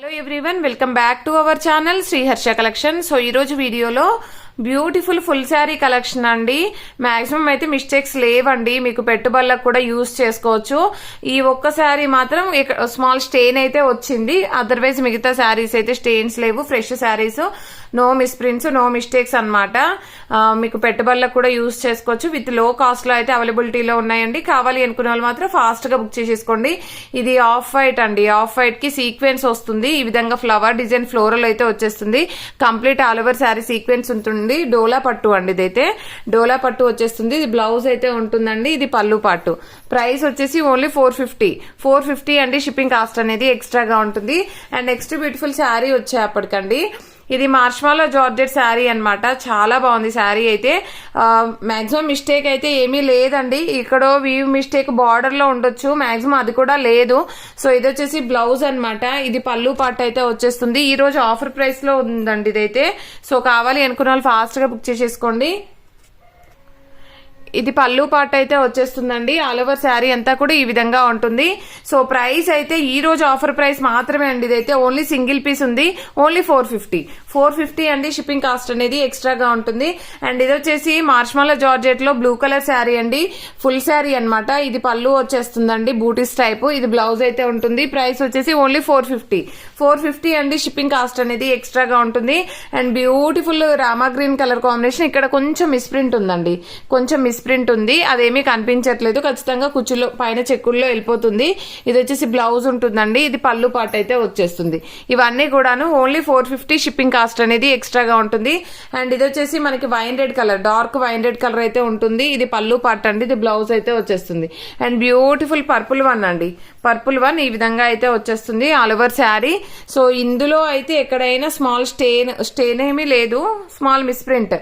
Hello everyone, welcome back to our channel Shri Harsha collection. So ఈ రోజు వీడియోలో బ్యూటిఫుల్ ఫుల్ శారీ కలెక్షన్ అండి. మాక్సిమం అయితే మిస్టేక్స్ లేవండి, మీకు పెట్టుబడులకు కూడా యూజ్ చేసుకోవచ్చు. ఈ ఒక్క శారీ మాత్రం స్మాల్ స్టెయిన్ అయితే వచ్చింది, అదర్వైజ్ మిగతా శారీస్ అయితే స్టెయిన్స్ లేవు. Fresh saris, no misprints, no mistakes అనమాట. మీకు పెట్టుబడులకు కూడా యూజ్ చేసుకోవచ్చు. విత్ లో కాస్ట్ లో అయితే అవైలబిలిటీలో ఉన్నాయండి. కావాలి అనుకునే వాళ్ళు మాత్రం ఫాస్ట్ గా బుక్ చేసేసుకోండి. ఇది ఆఫ్ వైట్ అండి, ఆఫ్ వైట్ కి సీక్వెన్స్ వస్తుంది. ఈ విధంగా ఫ్లవర్ డిజైన్ ఫ్లోరల్ అయితే వచ్చేస్తుంది. Complete all over sari sequence ఉంటుంది. డోలా పట్టు అండి, ఇదైతే డోలా పట్టు వచ్చేస్తుంది. ఇది బ్లౌజ్ అయితే ఉంటుందండి. ఇది పళ్ళు పట్టు. ప్రైస్ వచ్చేసి ఓన్లీ 450 అండి. షిప్పింగ్ కాస్ట్ అనేది ఎక్స్ట్రాగా ఉంటుంది. అండ్ నెక్స్ట్ బ్యూటిఫుల్ శారీ వచ్చేప్పటికండి, ఇది మార్ష్మాలో జార్జెట్ శారీ అన్నమాట. చాలా బాగుంది శారీ అయితే. మాక్సిమం మిస్టేక్ అయితే ఏమీ లేదండి. ఇక్కడ వీవ్ మిస్టేక్ బార్డర్ లో ఉండొచ్చు, మాక్సిమం అది కూడా లేదు. సో ఇది వచ్చేసి బ్లౌజ్ అన్నమాట. ఇది పళ్ళు పార్ట్ అయితే వచ్చేస్తుంది. ఈ రోజు ఆఫర్ ప్రైస్ లో ఉందండి ఇదైతే. సో కావాలి అనుకున్న వాళ్ళు ఫాస్ట్ గా బుక్ చేసేసుకోండి. ఇది పళ్ళు పార్ట్ అయితే వచ్చేస్తుందండి. ఆల్ ఓవర్ శారీ అంతా కూడా ఈ విధంగా ఉంటుంది. సో ప్రైస్ అయితే ఈ రోజు ఆఫర్ ప్రైస్ మాత్రమే అండి. ఇదైతే ఓన్లీ సింగిల్ పీస్ ఉంది. ఓన్లీ 450 అండి. షిప్పింగ్ కాస్ట్ అనేది ఎక్స్ట్రాగా ఉంటుంది. అండ్ ఇది వచ్చేసి మార్ష్మాలో జార్జెట్ లో బ్లూ కలర్ శారీ అండి. ఫుల్ శారీ అన్నమాట. ఇది పళ్ళు వచ్చేస్తుందండి, బూటీస్ టైప్. ఇది బ్లౌజ్ అయితే ఉంటుంది. ప్రైస్ వచ్చేసి ఓన్లీ 450 అండి. షిప్పింగ్ కాస్ట్ అనేది ఎక్స్ట్రాగా ఉంటుంది. And beautiful Rama green colour combination. ఇక్కడ కొంచెం మిస్ప్రింట్ ఉందండి, కొంచెం మిస్ప్రింట్ ఉంది. అదేమీ కనిపించట్లేదు, ఖచ్చితంగా కుచ్చులో పైన చెక్కుల్లో వెళ్ళిపోతుంది. ఇది వచ్చేసి బ్లౌజ్ ఉంటుందండి. ఇది పళ్ళు పార్ట్ అయితే వచ్చేస్తుంది. ఇవన్నీ కూడాను ఓన్లీ 450. షిప్పింగ్ కాస్ట్ అనేది ఎక్స్ట్రాగా ఉంటుంది. అండ్ ఇది వచ్చేసి మనకి wine red colour, dark wine red colour అయితే ఉంటుంది. ఇది పళ్ళు పార్ట్ అండి. ఇది బ్లౌజ్ అయితే వచ్చేస్తుంది. అండ్ బ్యూటిఫుల్ పర్పుల్ వన్ అండి, పర్పుల్ వన్ ఈ విధంగా అయితే వచ్చేస్తుంది ఆల్ ఓవర్ శారీ. సో ఇందులో అయితే ఎక్కడైనా స్మాల్ స్టెయిన్ ఏమీ లేదు. స్మాల్ మిస్ప్రింట్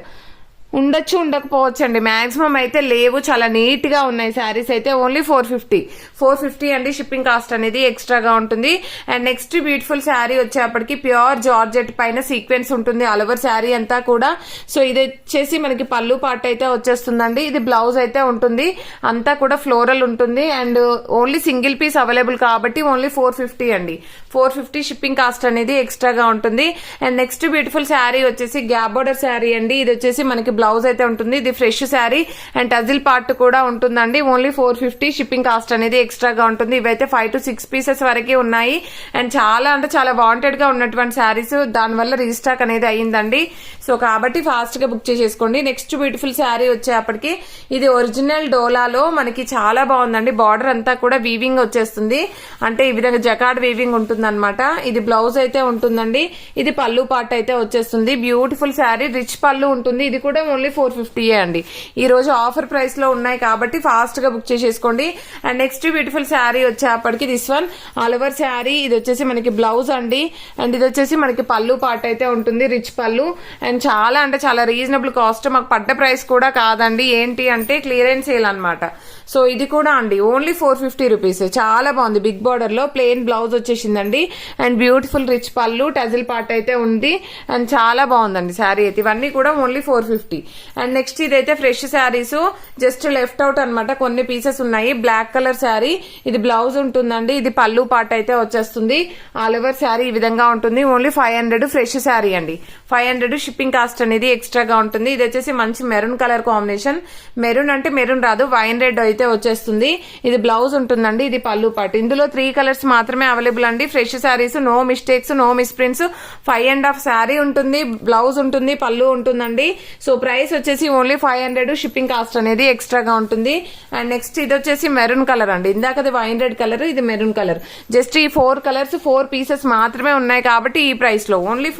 ఉండొచ్చు, ఉండకపోవచ్చు అండి. మాక్సిమం అయితే లేవు, చాలా నీట్ గా ఉన్నాయి శారీస్ అయితే. ఓన్లీ 450 అండి. షిప్పింగ్ కాస్ట్ అనేది ఎక్స్ట్రాగా ఉంటుంది. అండ్ నెక్స్ట్ బ్యూటిఫుల్ శారీ వచ్చేప్పటికి ప్యూర్ జార్జెట్ పైన సీక్వెన్స్ ఉంటుంది ఆల్ ఓవర్ శారీ అంతా కూడా. సో ఇది వచ్చేసి మనకి పళ్ళు పార్ట్ అయితే వచ్చేస్తుందండి. ఇది బ్లౌజ్ అయితే ఉంటుంది. అంతా కూడా ఫ్లోరల్ ఉంటుంది. And only single piece available కాబట్టి ఓన్లీ 450 అండి. 450 షిప్పింగ్ కాస్ట్ అనేది ఎక్స్ట్రాగా ఉంటుంది. అండ్ నెక్స్ట్ బ్యూటిఫుల్ శారీ వచ్చేసి గ్యాప్ బోర్డర్ శారీ అండి. ఇది వచ్చేసి మనకి బ్లౌజ్ అయితే ఉంటుంది. ఇది ఫ్రెష్ శారీ అండ్ టజిల్ పార్ట్ కూడా ఉంటుందండి. ఓన్లీ 450. షిప్పింగ్ కాస్ట్ అనేది ఎక్స్ట్రాగా ఉంటుంది. ఇవైతే 5 to 6 పీసెస్ వరకే ఉన్నాయి. అండ్ చాలా అంటే చాలా వాంటెడ్ గా ఉన్నటువంటి శారీస్, దానివల్ల రీస్టాక్ అనేది అయ్యిందండి. సో కాబట్టి ఫాస్ట్ గా బుక్ చేసేసుకోండి. నెక్స్ట్ బ్యూటిఫుల్ శారీ వచ్చేప్పటికి ఇది ఒరిజినల్ డోలాలో మనకి చాలా బాగుందండి. బార్డర్ అంతా కూడా వీవింగ్ వచ్చేస్తుంది, అంటే ఈ విధంగా జకార్డ్ వీవింగ్ ఉంటుంది అనమాట. ఇది బ్లౌజ్ అయితే ఉంటుందండి. ఇది పళ్ళు పార్ట్ అయితే వచ్చేస్తుంది. బ్యూటిఫుల్ శారీ, రిచ్ పళ్ళు ఉంటుంది. ఇది కూడా ఓన్లీ 450 అండి. ఈ రోజు ఆఫర్ ప్రైస్ లో ఉన్నాయి కాబట్టి ఫాస్ట్ గా బుక్ చేసేసుకోండి. అండ్ నెక్స్ట్ బ్యూటిఫుల్ శారీ వచ్చేప్పటికి this one all over sari. ఇది వచ్చేసి మనకి బ్లౌజ్ అండి. అండ్ ఇది వచ్చేసి మనకి పళ్ళు పార్ట్ అయితే ఉంటుంది, రిచ్ పళ్ళు. అండ్ చాలా అంటే చాలా రీజనబుల్ కాస్ట్, మాకు పడ్డ ప్రైస్ కూడా కాదండి. ఏంటి అంటే క్లియరెన్స్ సేల్ అనమాట. సో ఇది కూడా అండి ఓన్లీ 450 రూపీస్. చాలా బాగుంది. బిగ్ బార్డర్ లో ప్లెయిన్ బ్లౌజ్ వచ్చేసిందండి. అండ్ బ్యూటిఫుల్ రిచ్ పళ్ళు, టజిల్ పార్ట్ అయితే ఉంది. అండ్ చాలా బాగుందండి శారీ అయితే. ఇవన్నీ కూడా ఓన్లీ 450. అండ్ నెక్స్ట్ ఇదైతే fresh saris, just left out అనమాట, కొన్ని పీసెస్ ఉన్నాయి. Black colour sari. ఇది బ్లౌజ్ ఉంటుందండి. ఇది పళ్ళు పార్ట్ అయితే వచ్చేస్తుంది. ఆల్ ఓవర్ శారీ ఈ విధంగా ఉంటుంది. ఓన్లీ 500. ఫ్రెష్ శారీ అండి. 500. షిప్పింగ్ కాస్ట్ అనేది ఎక్స్ట్రాగా ఉంటుంది. ఇది వచ్చేసి మంచి మెరూన్ కలర్ కాంబినేషన్. మెరూన్ అంటే మెరూన్ రాదు, వైన్ రెడ్ అయితే వచ్చేస్తుంది. ఇది బ్లౌజ్ ఉంటుందండి. ఇది పళ్ళు పార్ట్. ఇందులో 3 కలర్స్ మాత్రమే అవైలబుల్ అండి. Fresh saris, no mistakes, no misprints. 5.5 sari ఉంటుంది, బ్లౌజ్ ఉంటుంది, పళ్ళు ఉంటుందండి. సో ప్రైస్ వచ్చేసి ఓన్లీ 500. షిప్పింగ్ కాస్ట్ అనేది ఎక్స్ట్రాగా ఉంటుంది. అండ్ నెక్స్ట్ ఇది వచ్చేసి మెరూన్ కలర్ అండి. ఇందాకది వైన్ రెడ్ కలర్, ఇది మెరూన్ కలర్. జస్ట్ ఈ 4 కలర్స్ 4 పీసెస్ మాత్రమే ఉన్నాయి కాబట్టి ఈ ప్రైస్ లో ఓన్లీ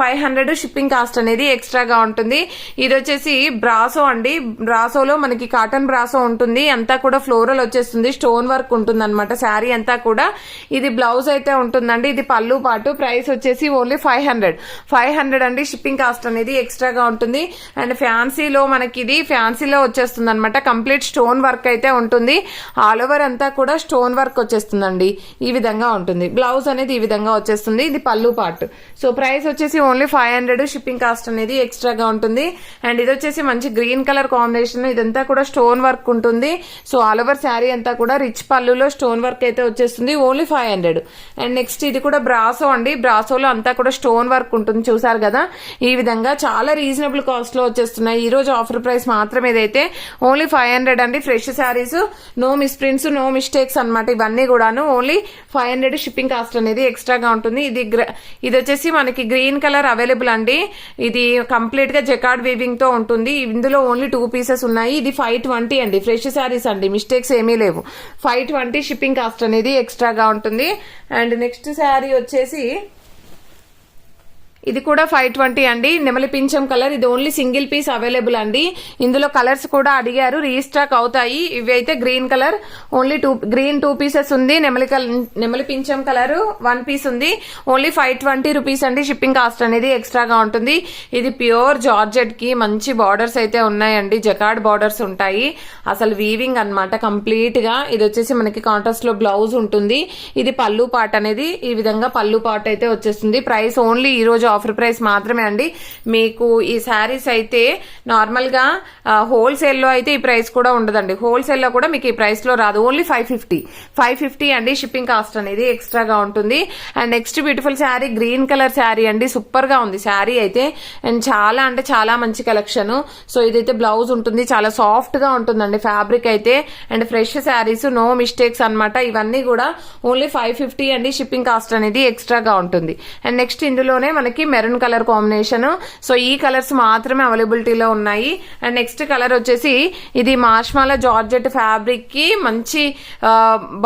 500. షిప్పింగ్ కాస్ట్ అనేది ఎక్స్ట్రాగా ఉంటుంది. ఇది వచ్చేసి బ్రాసో అండి. బ్రాసోలో మనకి కాటన్ బ్రాసో ఉంటుంది. అంతా కూడా ఫ్లోరల్ వచ్చేస్తుంది, స్టోన్ వర్క్ ఉంటుంది అనమాట శారీ అంతా కూడా. ఇది బ్లౌజ్ అయితే ఉంటుందండి. ఇది పళ్ళు పాటు. ప్రైస్ వచ్చేసి ఓన్లీ 500 అండి. షిప్పింగ్ కాస్ట్ అనేది ఎక్స్ట్రాగా ఉంటుంది. అండ్ ఫ్యాన్సీలో మనకి ఇది ఫ్యాన్సీలో వచ్చేస్తుంది అనమాట. కంప్లీట్ స్టోన్ వర్క్ అయితే ఉంటుంది. ఆల్ ఓవర్ అంతా కూడా స్టోన్ వర్క్ వచ్చేస్తుందండి. ఈ విధంగా ఉంటుంది. బ్లౌజ్ అనేది ఈ విధంగా వచ్చేస్తుంది. ఇది పళ్ళు పార్ట్. సో ప్రైస్ వచ్చేసి ఓన్లీ 500. షిప్పింగ్ కాస్ట్ అనేది ఎక్స్ట్రాగా ఉంటుంది. అండ్ ఇది వచ్చేసి మంచి గ్రీన్ కలర్ కాంబినేషన్. ఇదంతా కూడా స్టోన్ వర్క్ ఉంటుంది. సో ఆల్ ఓవర్ శారీ అంతా కూడా రిచ్ పళ్ళులో స్టోన్ వర్క్ అయితే వచ్చేస్తుంది, ఓన్లీ 500. అండ్ నెక్స్ట్ ఇది కూడా బ్రాసో అండి, బ్రాసోలో అంతా కూడా స్టోన్ వర్క్ ఉంటుంది, చూసారు కదా ఈ విధంగా చాలా రీజనబుల్ కాస్ట్ లో వచ్చేస్తున్నాయి. ఈ రోజు ఆఫర్ ప్రైస్ మాత్రమే ఇదైతే ఓన్లీ 500 అండి. Fresh saris, no misprints, no mistakes అన్నమాట. ఇవన్నీ కూడాను ఓన్లీ 500 షిప్పింగ్ కాస్ట్ అనేది ఎక్స్ట్రాగా ఉంటుంది. ఇది వచ్చేసి మనకి గ్రీన్ కలర్ అవైలబుల్ అండి. ఇది కంప్లీట్ గా జకార్డ్ వీవింగ్ తో ఉంటుంది. ఇందులో ఓన్లీ 2 పీసెస్ ఉన్నాయి. ఇది 520 అండి. ఫ్రెష్ శారీస్ అండి, మిస్టేక్స్ ఏమీ లేవు. 520 షిప్పింగ్ కాస్ట్ అనేది ఎక్స్ట్రాగా ఉంటుంది. అండ్ నెక్స్ట్ శారీ వచ్చేసి ఇది కూడా 520 అండి. నెమలి పింఛం కలర్, ఇది ఓన్లీ సింగిల్ పీస్ అవైలబుల్ అండి. ఇందులో కలర్స్ కూడా అడిగారు, రీస్టాక్ అవుతాయి. ఇవి అయితే గ్రీన్ కలర్ ఓన్లీ 2 పీసెస్ ఉంది. నెమలి పింఛం కలర్ 1 పీస్ ఉంది. ఓన్లీ 520 రూపీస్ అండి. షిప్పింగ్ కాస్ట్ అనేది ఎక్స్ట్రాగా ఉంటుంది. ఇది ప్యూర్ జార్జెట్ కి మంచి బార్డర్స్ అయితే ఉన్నాయండి, జకార్డ్ బార్డర్స్ ఉంటాయి. అసలు వీవింగ్ అన్నమాట కంప్లీట్ గా. ఇది వచ్చేసి మనకి కాంట్రాస్ట్ లో బ్లౌజ్ ఉంటుంది. ఇది పళ్ళు పార్ట్ అనేది ఈ విధంగా పళ్ళు పార్ట్ అయితే వచ్చేస్తుంది. ప్రైస్ ఓన్లీ ఈ రోజు ఆఫర్ ప్రైస్ మాత్రమే అండి. మీకు ఈ శారీస్ అయితే నార్మల్ గా హోల్సేల్ లో అయితే ఈ ప్రైస్ కూడా ఉండదండి. హోల్సేల్ లో కూడా మీకు ఈ ప్రైస్ లో రాదు. ఓన్లీ 550 అండి. షిప్పింగ్ కాస్ట్ అనేది ఎక్స్ట్రాగా ఉంటుంది. And next beautiful sari green colour sari అండి. సూపర్ గా ఉంది శారీ అయితే. అండ్ చాలా అంటే చాలా మంచి కలెక్షన్. సో ఇదైతే బ్లౌజ్ ఉంటుంది, చాలా సాఫ్ట్ గా ఉంటుందండి ఫ్యాబ్రిక్ అయితే. And fresh saris, no mistakes అన్నమాట. ఇవన్నీ కూడా ఓన్లీ 550 అండి. షిప్పింగ్ కాస్ట్ అనేది ఎక్స్ట్రాగా ఉంటుంది. అండ్ నెక్స్ట్ ఇందులోనే మనకి మెరూన్ కలర్ కాంబినేషన్. సో ఈ కలర్స్ మాత్రమే అవైలబిలిటీలో ఉన్నాయి. అండ్ నెక్స్ట్ కలర్ వచ్చేసి ఇది మార్ష్మాలా జార్జెట్ ఫ్యాబ్రిక్ కి మంచి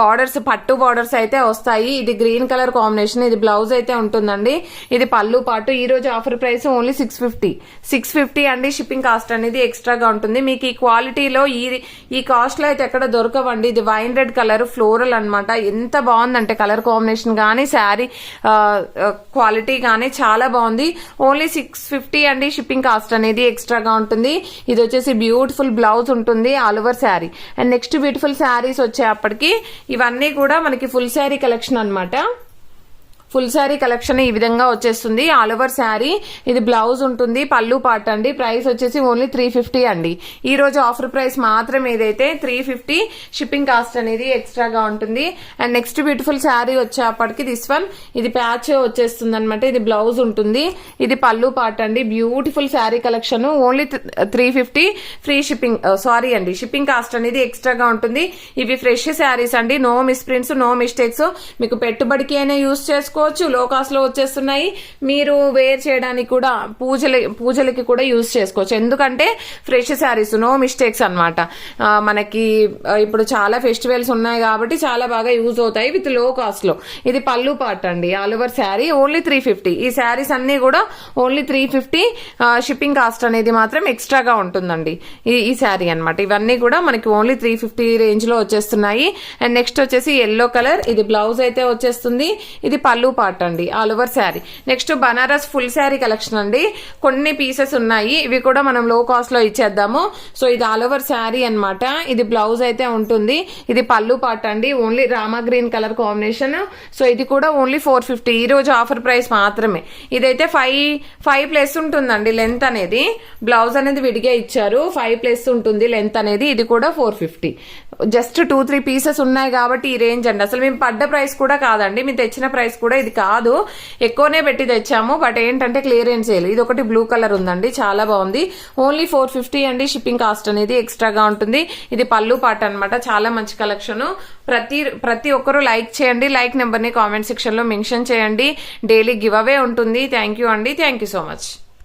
బార్డర్స్, పట్టు బార్డర్స్ అయితే వస్తాయి. ఇది గ్రీన్ కలర్ కాంబినేషన్. ఇది బ్లౌజ్ అయితే ఉంటుందండి. ఇది పళ్ళు పాటు. ఈ రోజు ఆఫర్ ప్రైస్ ఓన్లీ 650 అండి. షిప్పింగ్ కాస్ట్ అనేది ఎక్స్ట్రాగా ఉంటుంది. మీకు ఈ క్వాలిటీలో ఈ కాస్ట్ లో అయితే ఎక్కడ దొరకవండి. ఇది వైన్ రెడ్ కలర్ ఫ్లోరల్ అన్నమాట. ఎంత బాగుందంటే కలర్ కాంబినేషన్ గానీ శారీ క్వాలిటీ గానీ చాలా బాగుంది. ఓన్లీ 650 అండి. షిప్పింగ్ కాస్ట్ అనేది ఎక్స్ట్రాగా ఉంటుంది. ఇది వచ్చేసి బ్యూటిఫుల్ బ్లౌజ్ ఉంటుంది all over sari. And next beautiful saris వచ్చేప్పటికి ఇవన్నీ కూడా మనకి ఫుల్ శారీ కలెక్షన్ అన్నమాట. ఫుల్ శారీ కలెక్షన్ ఈ విధంగా వచ్చేస్తుంది ఆల్ ఓవర్ శారీ. ఇది బ్లౌజ్ ఉంటుంది, పళ్ళు పార్ట్ అండి. ప్రైస్ వచ్చేసి ఓన్లీ 350 అండి. ఈ రోజు ఆఫర్ ప్రైస్ మాత్రం ఏదైతే 350. షిప్పింగ్ కాస్ట్ అనేది ఎక్స్ట్రాగా ఉంటుంది. అండ్ నెక్స్ట్ బ్యూటిఫుల్ శారీ వచ్చేప్పటికి దిస్ వన్, ఇది ప్యాచ్ వచ్చేస్తుంది అనమాట. ఇది బ్లౌజ్ ఉంటుంది, ఇది పళ్ళు పార్ట్ అండి. Beautiful sari collection. Only 350 free shipping, sorry అండి, షిప్పింగ్ కాస్ట్ అనేది ఎక్స్ట్రాగా ఉంటుంది. ఇవి ఫ్రెష్ శారీస్ అండి, నో మిస్ప్రింట్స్, నో మిస్టేక్స్. మీకు పెట్టుబడికి అయినా యూజ్ చేసుకో, లో కాస్ట్ లో వచ్చేస్తున్నాయి. మీరు వేర్ చేయడానికి కూడా పూజలకి కూడా యూజ్ చేసుకోవచ్చు. ఎందుకంటే ఫ్రెష్ శారీస్, నో మిస్టేక్స్ అన్నమాట. మనకి ఇప్పుడు చాలా ఫెస్టివల్స్ ఉన్నాయి కాబట్టి చాలా బాగా యూజ్ అవుతాయి విత్ లో కాస్ట్ లో. ఇది పళ్ళు పార్ట్ అండి ఆల్ ఓవర్ శారీ. ఓన్లీ 350. ఈ శారీస్ అన్ని కూడా ఓన్లీ 350. షిప్పింగ్ కాస్ట్ అనేది మాత్రం ఎక్స్ట్రాగా ఉంటుందండి. ఈ శారీ అన్నమాట. ఇవన్నీ కూడా మనకి ఓన్లీ 350 రేంజ్ లో వచ్చేస్తున్నాయి. అండ్ నెక్స్ట్ వచ్చేసి ఎల్లో కలర్. ఇది బ్లౌజ్ అయితే వచ్చేస్తుంది. ఇది పళ్ళు పార్ట్ అండి all over sari. Next Banaras full sari collection అండి. కొన్ని పీసెస్ ఉన్నాయి, ఇవి కూడా మనం లో కాస్ట్ లో ఇచ్చేద్దాము. సో ఇది ఆల్ ఓవర్ శారీ అన్నమాట. ఇది బ్లౌజ్ అయితే ఉంటుంది. ఇది పళ్ళు పార్ట్ అండి. Only Rama green colour combination. So ఇది కూడా ఓన్లీ 450. ఈ రోజు ఆఫర్ ప్రైస్ మాత్రమే. ఇదైతే 5+ ఉంటుందండి లెంత్ అనేది. బ్లౌజ్ అనేది విడిగా ఇచ్చారు. 5+ ఉంటుంది లెంత్ అనేది. ఇది కూడా 450. జస్ట్ 2-3 పీసెస్ ఉన్నాయి కాబట్టి ఈ రేంజ్ అండి. అసలు మేము పడ్డ ప్రైస్ కూడా కాదండి, మేము తెచ్చిన ప్రైస్ కూడా ఇది కాదు. ఎక్కువనే పెట్టి తెచ్చాము. బట్ ఏంటంటే క్లియరెన్స్ సేల్. ఇది ఒకటి బ్లూ కలర్ ఉందండి, చాలా బాగుంది. ఓన్లీ 450 అండి. షిప్పింగ్ కాస్ట్ అనేది ఎక్స్ట్రాగా ఉంటుంది. ఇది పళ్ళు పార్ట్ అన్నమాట. చాలా మంచి కలెక్షన్. ప్రతి ఒక్కరూ లైక్ చేయండి. లైక్ నెంబర్ ని కామెంట్ సెక్షన్ లో మెన్షన్ చేయండి. డైలీ గివ్ అవే ఉంటుంది. థ్యాంక్ యూ అండి. Thank you so much.